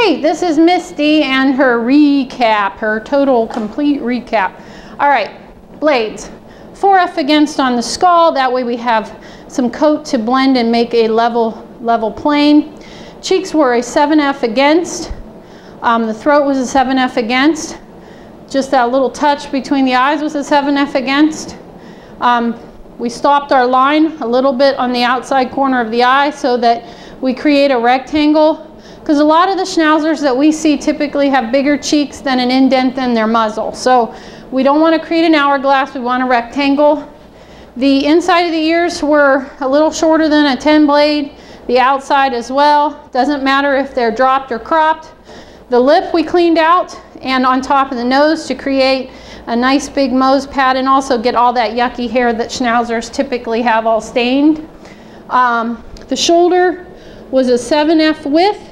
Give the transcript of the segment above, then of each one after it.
Great, this is Misty and her recap, her total complete recap. All right, blades. 4F against on the skull, that way we have some coat to blend and make a level plane. Cheeks were a 7F against. The throat was a 7F against. Just that little touch between the eyes was a 7F against. We stopped our line a little bit on the outside corner of the eye so that we create a rectangle, because a lot of the Schnauzers that we see typically have bigger cheeks than an indent in their muzzle. So we don't want to create an hourglass, we want a rectangle. The inside of the ears were a little shorter than a 10 blade, the outside as well. Doesn't matter if they're dropped or cropped. The lip we cleaned out, and on top of the nose to create a nice big Mohs pad and also get all that yucky hair that Schnauzers typically have all stained. The shoulder was a 7F width,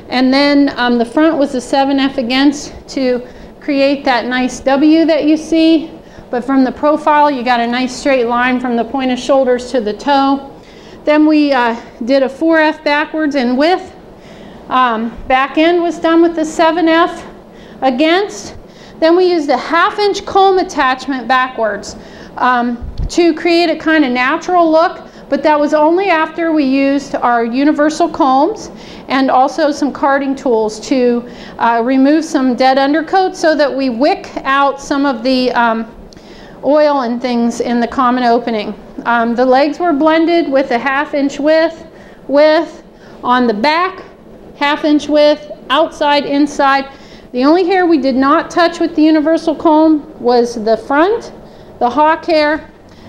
and then the front was a 7F against to create that nice W that you see. But from the profile, you got a nice straight line from the point of shoulders to the toe. Then we did a 4F backwards in width. Back end was done with the 7F against. Then we used a 1/2 inch comb attachment backwards to create a kind of natural look, but that was only after we used our universal combs and also some carding tools to remove some dead undercoat so that we wick out some of the oil and things in the common opening. The legs were blended with a 1/2 inch width on the back, 1/2 inch width, outside, inside. The only hair we did not touch with the universal comb was the front, the hawk hair,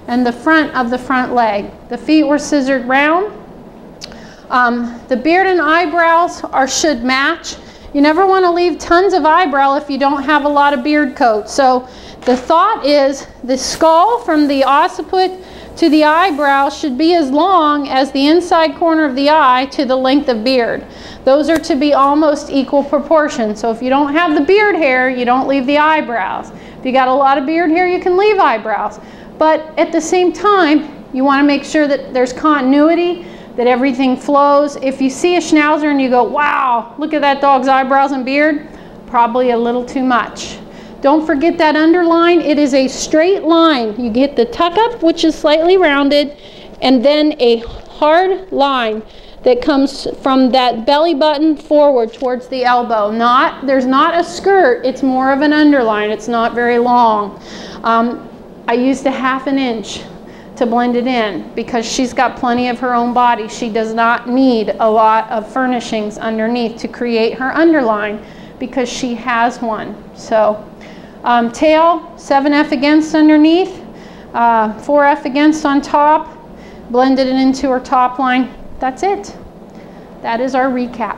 and the front of the front leg. The feet were scissored round. The beard and eyebrows should match. You never want to leave tons of eyebrow if you don't have a lot of beard coat. So the thought is the skull from the occiput to the eyebrow should be as long as the inside corner of the eye to the length of beard. Those are to be almost equal proportions. So if you don't have the beard hair, you don't leave the eyebrows. If you got a lot of beard hair, you can leave eyebrows. But at the same time, you want to make sure that there's continuity, that everything flows. If you see a Schnauzer and you go, wow, look at that dog's eyebrows and beard, probably a little too much. Don't forget that underline. It is a straight line. You get the tuck up, which is slightly rounded, and then a hard line that comes from that belly button forward towards the elbow. There's not a skirt, it's more of an underline. It's not very long. I used a 1/2 inch to blend it in because she's got plenty of her own body. She does not need a lot of furnishings underneath to create her underline because she has one. So tail, 7F against underneath, 4F against on top, blended it into her top line. That's it. That is our recap.